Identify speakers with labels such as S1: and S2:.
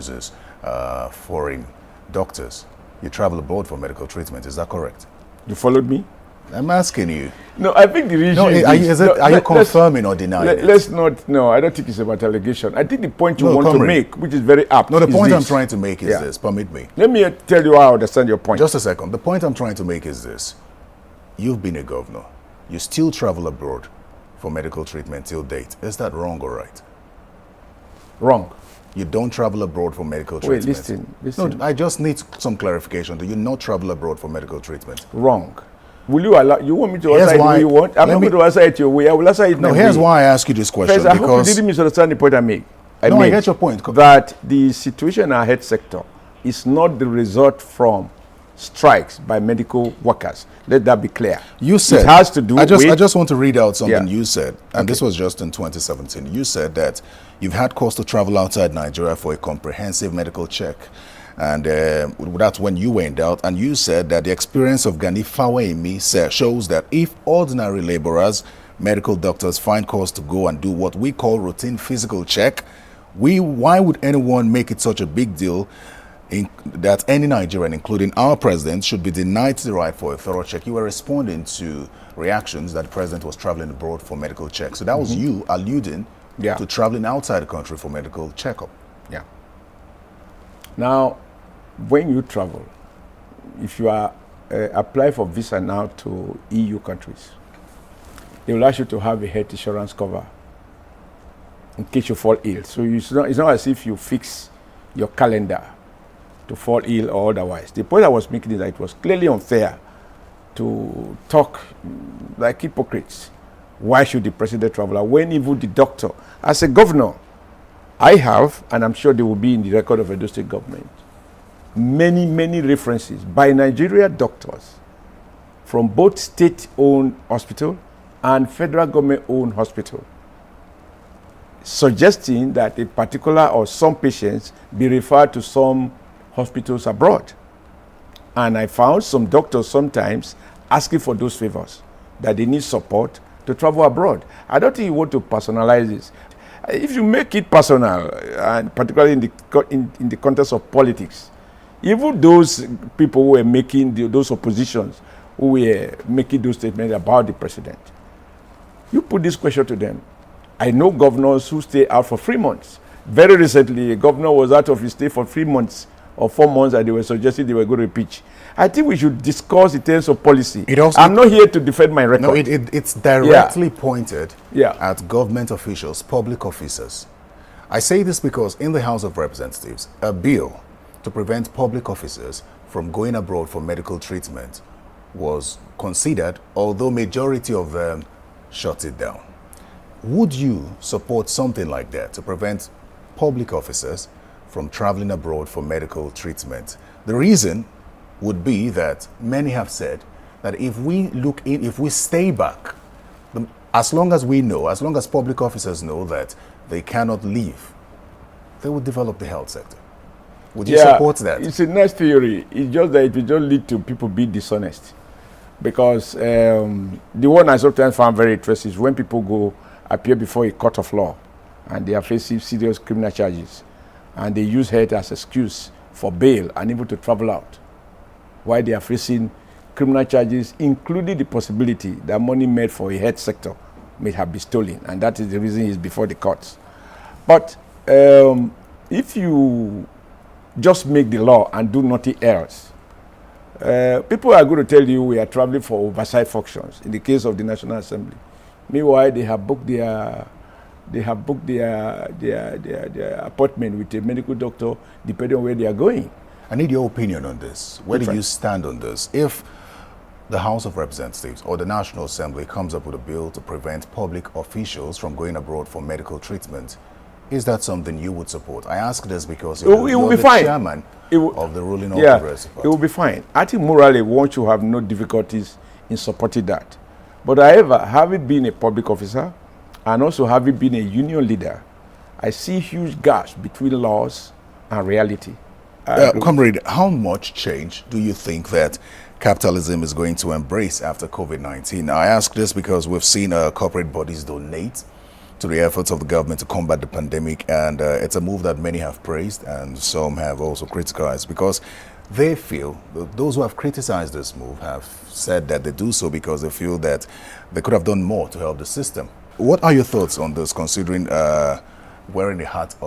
S1: uses foreign doctors. You travel abroad for medical treatment. Is that correct?
S2: You followed me?
S1: I'm asking you.
S2: No, I think the issue
S1: No, are you confirming or denying it?
S2: Let's not. No, I don't think it's about allegation. I think the point you
S1: No,
S2: want to
S1: comrade.
S2: make, which is very apt.
S1: No, the
S2: is
S1: point I'm
S2: this.
S1: trying to make is
S2: Yeah.
S1: this. Permit me.
S2: Let me tell you how I understand your point.
S1: Just a second. The point I'm trying to make is this. You've been a governor. You still travel abroad for medical treatment till date. Is that wrong or right?
S2: Wrong.
S1: You don't travel abroad for medical
S2: Wait,
S1: treatment.
S2: listen.
S1: No, I just need some clarification. Do you not travel abroad for medical treatment?
S2: Wrong. Will you allow? You want me to
S1: Here's
S2: answer it the
S1: why-
S2: way you want? I'm
S1: let
S2: not
S1: me-
S2: going to answer it your way. I will answer it
S1: No,
S2: my
S1: here's
S2: way.
S1: why I ask you this question.
S2: First, I hope you
S1: because
S2: didn't misunderstand the point I made.
S1: No, I
S2: made
S1: get your point.
S2: That the situation in our health sector is not the result from strikes by medical workers. Let that be clear.
S1: You said
S2: it has to do
S1: I
S2: with.
S1: just want to read out something
S2: Yeah.
S1: you said, and this was just in 2017. You said that you've had cause to travel outside Nigeria for a comprehensive medical check, and that's when you were in doubt. And you said that the experience of Gani Fawemi shows that if ordinary laborers, medical doctors, find cause to go and do what we call routine physical check, why would anyone make it such a big deal? That any Nigerian, including our president, should be denied the right for a thorough check. You were responding to reactions that the president was traveling abroad for medical checks. So that was you alluding to traveling outside the country for medical checkup.
S2: Yeah. Now, when you travel, if you are apply for visa now to EU countries, they will ask you to have a health insurance cover in case you fall ill. So it's not as if you fix your calendar to fall ill or otherwise. The point I was making is that it was clearly unfair to talk like hypocrites. Why should the president travel? When even the doctor, as a governor, I have, and I'm sure they will be in the record of Edo State government, many references by Nigeria doctors from both state-owned hospital and federal government-owned hospital, suggesting that a particular or some patients be referred to some hospitals abroad. And I found some doctors sometimes asking for those favors, that they need support to travel abroad. I don't think you want to personalize this. If you make it personal, and particularly in the context of politics, even those people who were making those oppositions, who were making those statements about the president, you put this question to them. I know governors who stay out for 3 months. Very recently, a governor was out of his stay for 3 months or 4 months, and they were suggesting they were going to pitch. I think we should discuss in terms of policy. I'm not here to defend my record.
S1: No, it's directly pointed at government officials, public officers. I say this because in the House of Representatives, a bill to prevent public officers from going abroad for medical treatment was considered, although majority of them shut it down. Would you support something like that to prevent public officers from traveling abroad for medical treatment? The reason would be that many have said that if we stay back, as long as we know, as long as public officers know that they cannot leave, they will develop the health sector. Would you support that?
S2: It's a nice theory. It's just that it will just lead to people being dishonest. Because the one I sometimes found very interesting is when people go appear before a court of law and they are facing serious criminal charges, and they use health as excuse for bail and even to travel out, while they are facing criminal charges, including the possibility that money made for a health sector may have been stolen, and that is the reason he's before the courts. But if you just make the law and do nothing else, people are going to tell you we are traveling for oversight functions in the case of the National Assembly. Meanwhile, they have booked their appointment with a medical doctor depending on where they are going.
S1: I need your opinion on this. Where do you stand on this? If the House of Representatives or the National Assembly comes up with a bill to prevent public officials from going abroad for medical treatment, is that something you would support? I ask this because you're the chairman of the ruling Progressive Party.
S2: It will be fine. I think morally one should have no difficulties in supporting that. But however, having been a public officer and also having been a union leader, I see huge gaps between laws and reality.
S1: Comrade, how much change do you think that capitalism is going to embrace after COVID-19? I ask this because we've seen corporate bodies donate to the efforts of the government to combat the pandemic, and it's a move that many have praised and some have also criticized, because they feel, those who have criticized this move have said that they do so because they feel that they could have done more to help the system. What are your thoughts on this, considering wearing the hat